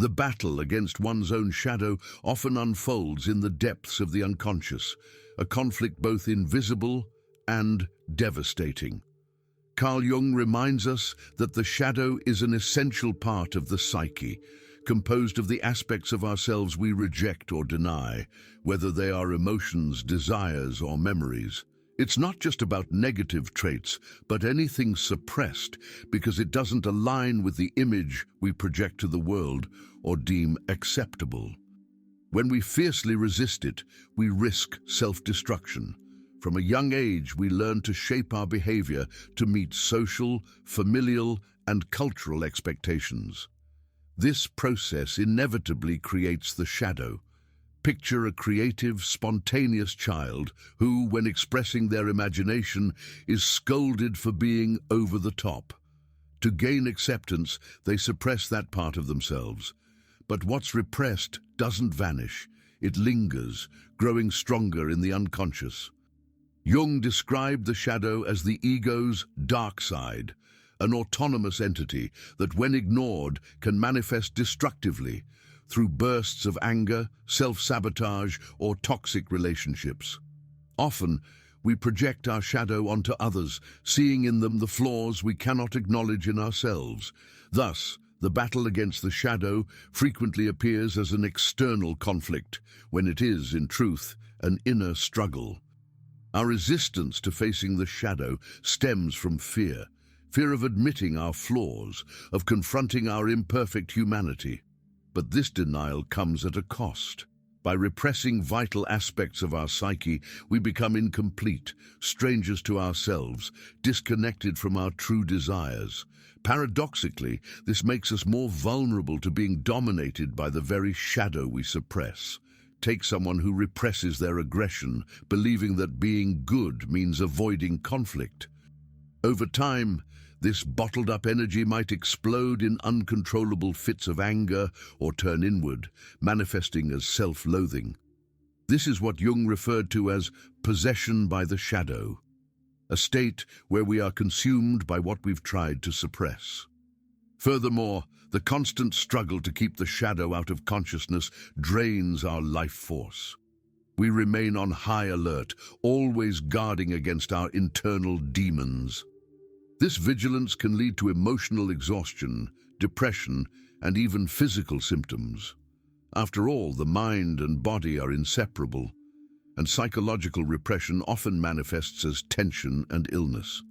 The battle against one's own shadow often unfolds in the depths of the unconscious, a conflict both invisible and devastating. Carl Jung reminds us that the shadow is an essential part of the psyche, composed of the aspects of ourselves we reject or deny, whether they are emotions, desires, or memories. It's not just about negative traits, but anything suppressed because it doesn't align with the image we project to the world or deem acceptable. When we fiercely resist it, we risk self-destruction. From a young age, we learn to shape our behavior to meet social, familial, and cultural expectations. This process inevitably creates the shadow. Picture a creative, spontaneous child who, when expressing their imagination, is scolded for being over the top. To gain acceptance, they suppress that part of themselves. But what's repressed doesn't vanish. It lingers, growing stronger in the unconscious. Jung described the shadow as the ego's dark side, an autonomous entity that, when ignored, can manifest destructively through bursts of anger, self-sabotage, or toxic relationships. Often, we project our shadow onto others, seeing in them the flaws we cannot acknowledge in ourselves. Thus, the battle against the shadow frequently appears as an external conflict, when it is, in truth, an inner struggle. Our resistance to facing the shadow stems from fear of admitting our flaws, of confronting our imperfect humanity. But this denial comes at a cost. By repressing vital aspects of our psyche, we become incomplete, strangers to ourselves, disconnected from our true desires. Paradoxically, this makes us more vulnerable to being dominated by the very shadow we suppress. Take someone who represses their aggression, believing that being good means avoiding conflict. Over time, this bottled-up energy might explode in uncontrollable fits of anger or turn inward, manifesting as self-loathing. This is what Jung referred to as possession by the shadow, a state where we are consumed by what we've tried to suppress. Furthermore, the constant struggle to keep the shadow out of consciousness drains our life force. We remain on high alert, always guarding against our internal demons. This vigilance can lead to emotional exhaustion, depression, and even physical symptoms. After all, the mind and body are inseparable, and psychological repression often manifests as tension and illness.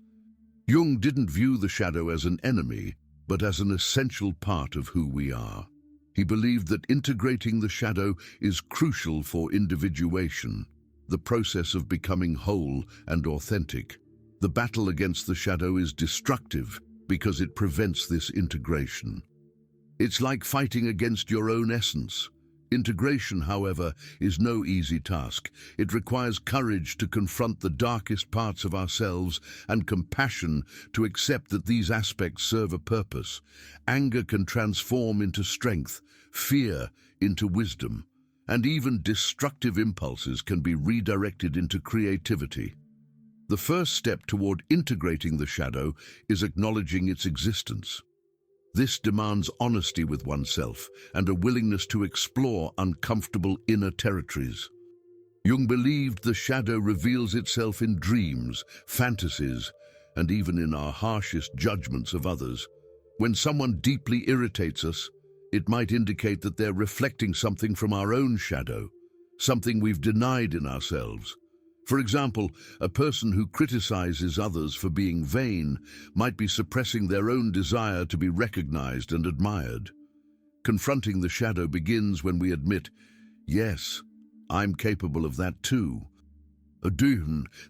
Jung didn't view the shadow as an enemy, but as an essential part of who we are. He believed that integrating the shadow is crucial for individuation, the process of becoming whole and authentic. The battle against the shadow is destructive because it prevents this integration. It's like fighting against your own essence. Integration, however, is no easy task. It requires courage to confront the darkest parts of ourselves and compassion to accept that these aspects serve a purpose. Anger can transform into strength, fear into wisdom, and even destructive impulses can be redirected into creativity. The first step toward integrating the shadow is acknowledging its existence. This demands honesty with oneself and a willingness to explore uncomfortable inner territories. Jung believed the shadow reveals itself in dreams, fantasies, and even in our harshest judgments of others. When someone deeply irritates us, it might indicate that they're reflecting something from our own shadow, something we've denied in ourselves. For example, a person who criticizes others for being vain might be suppressing their own desire to be recognized and admired. Confronting the shadow begins when we admit, yes, I'm capable of that too.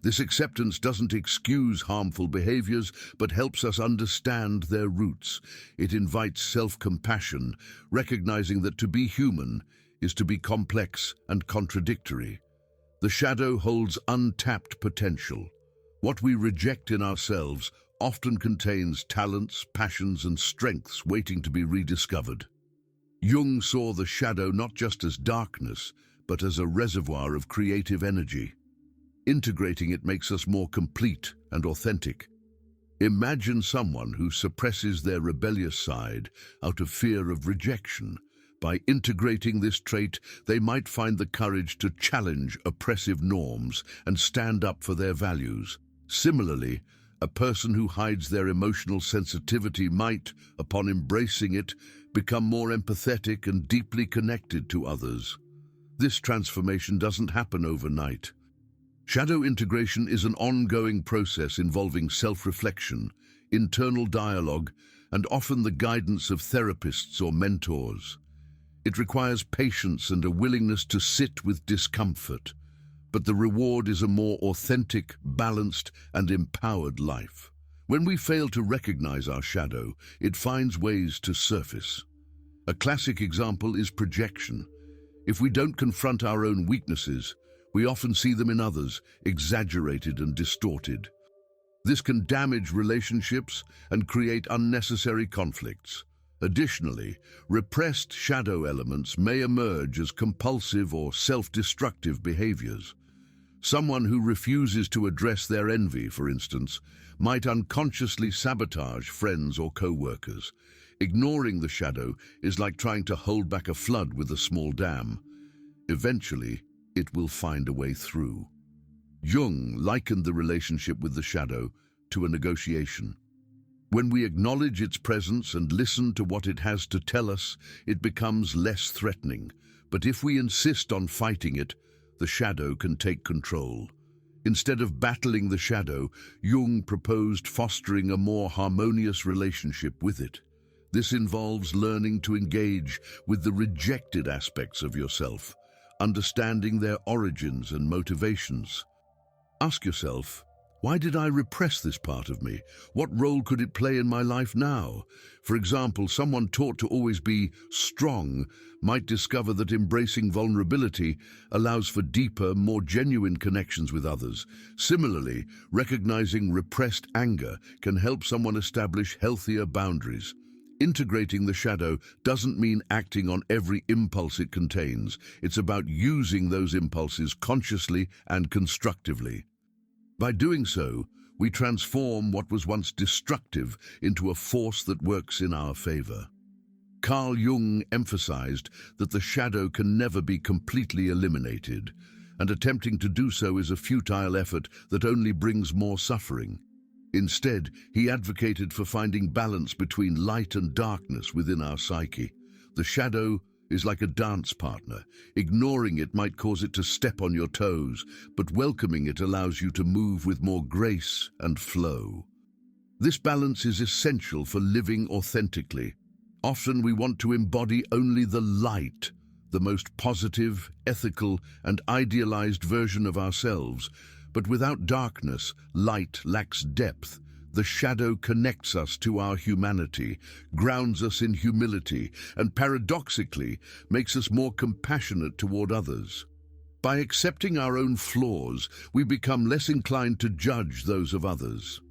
This acceptance doesn't excuse harmful behaviors, but helps us understand their roots. It invites self-compassion, recognizing that to be human is to be complex and contradictory. The shadow holds untapped potential. What we reject in ourselves often contains talents, passions, and strengths waiting to be rediscovered. Jung saw the shadow not just as darkness, but as a reservoir of creative energy. Integrating it makes us more complete and authentic. Imagine someone who suppresses their rebellious side out of fear of rejection, By integrating this trait, they might find the courage to challenge oppressive norms and stand up for their values. Similarly, a person who hides their emotional sensitivity might, upon embracing it, become more empathetic and deeply connected to others. This transformation doesn't happen overnight. Shadow integration is an ongoing process involving self-reflection, internal dialogue, and often the guidance of therapists or mentors. It requires patience and a willingness to sit with discomfort, but the reward is a more authentic, balanced, and empowered life. When we fail to recognize our shadow, it finds ways to surface. A classic example is projection. If we don't confront our own weaknesses, we often see them in others, exaggerated and distorted. This can damage relationships and create unnecessary conflicts. Additionally, repressed shadow elements may emerge as compulsive or self-destructive behaviors. Someone who refuses to address their envy, for instance, might unconsciously sabotage friends or co-workers. Ignoring the shadow is like trying to hold back a flood with a small dam. Eventually, it will find a way through. Jung likened the relationship with the shadow to a negotiation. When we acknowledge its presence and listen to what it has to tell us, it becomes less threatening. But if we insist on fighting it, the shadow can take control. Instead of battling the shadow, Jung proposed fostering a more harmonious relationship with it. This involves learning to engage with the rejected aspects of yourself, understanding their origins and motivations. Ask yourself, why did I repress this part of me? What role could it play in my life now? For example, someone taught to always be strong might discover that embracing vulnerability allows for deeper, more genuine connections with others. Similarly, recognizing repressed anger can help someone establish healthier boundaries. Integrating the shadow doesn't mean acting on every impulse it contains. It's about using those impulses consciously and constructively. By doing so, we transform what was once destructive into a force that works in our favor. Carl Jung emphasized that the shadow can never be completely eliminated, and attempting to do so is a futile effort that only brings more suffering. Instead, he advocated for finding balance between light and darkness within our psyche. The shadow is like a dance partner. Ignoring it might cause it to step on your toes, but welcoming it allows you to move with more grace and flow. This balance is essential for living authentically. Often we want to embody only the light, the most positive, ethical, and idealized version of ourselves. But without darkness, light lacks depth. The shadow connects us to our humanity, grounds us in humility, and paradoxically makes us more compassionate toward others. By accepting our own flaws, we become less inclined to judge those of others.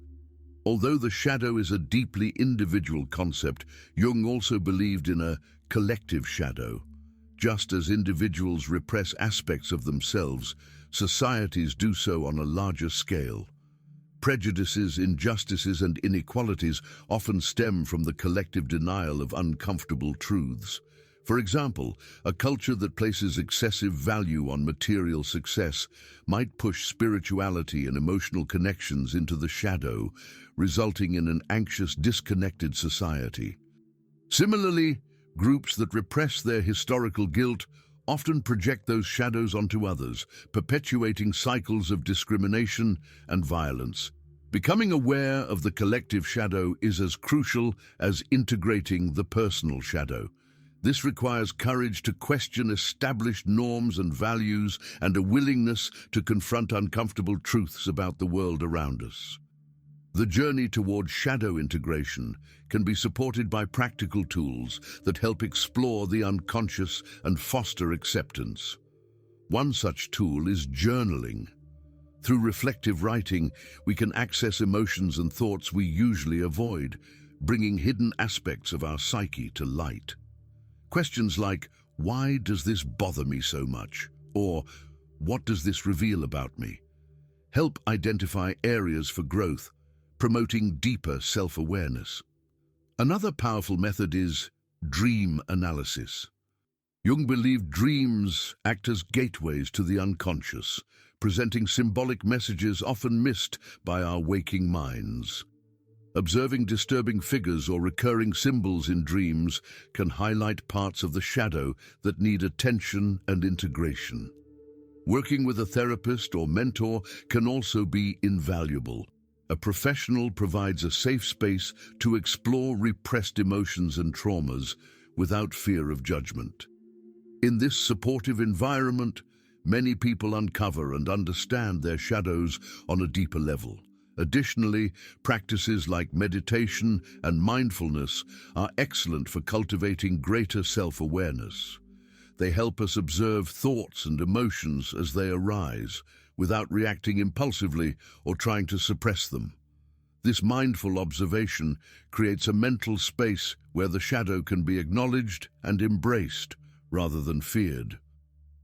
Although the shadow is a deeply individual concept, Jung also believed in a collective shadow. Just as individuals repress aspects of themselves, societies do so on a larger scale. Prejudices, injustices, and inequalities often stem from the collective denial of uncomfortable truths. For example, a culture that places excessive value on material success might push spirituality and emotional connections into the shadow, resulting in an anxious, disconnected society. Similarly, groups that repress their historical guilt often project those shadows onto others, perpetuating cycles of discrimination and violence. Becoming aware of the collective shadow is as crucial as integrating the personal shadow. This requires courage to question established norms and values and a willingness to confront uncomfortable truths about the world around us. The journey toward shadow integration can be supported by practical tools that help explore the unconscious and foster acceptance. One such tool is journaling. Through reflective writing, we can access emotions and thoughts we usually avoid, bringing hidden aspects of our psyche to light. Questions like, "Why does this bother me so much?" or "What does this reveal about me?" help identify areas for growth, promoting deeper self-awareness. Another powerful method is dream analysis. Jung believed dreams act as gateways to the unconscious, presenting symbolic messages often missed by our waking minds. Observing disturbing figures or recurring symbols in dreams can highlight parts of the shadow that need attention and integration. Working with a therapist or mentor can also be invaluable. A professional provides a safe space to explore repressed emotions and traumas without fear of judgment. In this supportive environment, many people uncover and understand their shadows on a deeper level. Additionally, practices like meditation and mindfulness are excellent for cultivating greater self-awareness. They help us observe thoughts and emotions as they arise, without reacting impulsively or trying to suppress them. This mindful observation creates a mental space where the shadow can be acknowledged and embraced, rather than feared.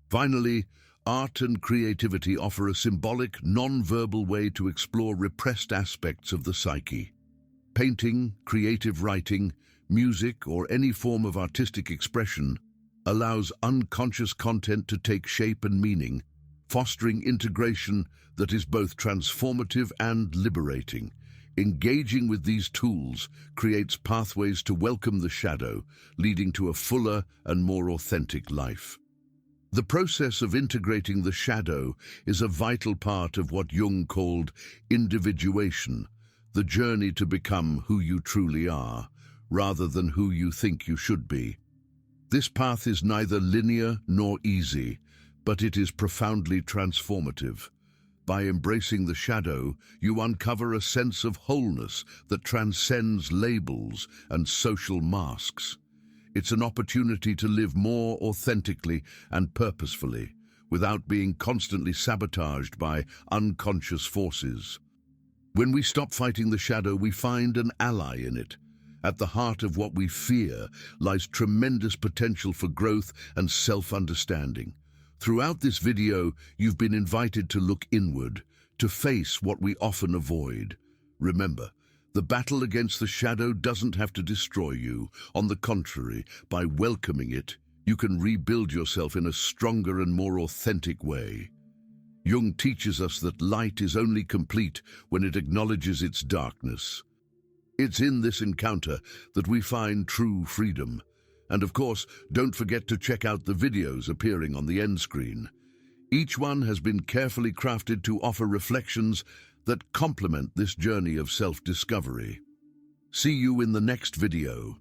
Finally, art and creativity offer a symbolic, non-verbal way to explore repressed aspects of the psyche. Painting, creative writing, music, or any form of artistic expression allows unconscious content to take shape and meaning, fostering integration that is both transformative and liberating. Engaging with these tools creates pathways to welcome the shadow, leading to a fuller and more authentic life. The process of integrating the shadow is a vital part of what Jung called individuation, the journey to become who you truly are, rather than who you think you should be. This path is neither linear nor easy, but it is profoundly transformative. By embracing the shadow, you uncover a sense of wholeness that transcends labels and social masks. It's an opportunity to live more authentically and purposefully, without being constantly sabotaged by unconscious forces. When we stop fighting the shadow, we find an ally in it. At the heart of what we fear lies tremendous potential for growth and self-understanding. Throughout this video, you've been invited to look inward, to face what we often avoid. Remember, the battle against the shadow doesn't have to destroy you. On the contrary, by welcoming it, you can rebuild yourself in a stronger and more authentic way. Jung teaches us that light is only complete when it acknowledges its darkness. It's in this encounter that we find true freedom. And of course, don't forget to check out the videos appearing on the end screen. Each one has been carefully crafted to offer reflections that complement this journey of self-discovery. See you in the next video.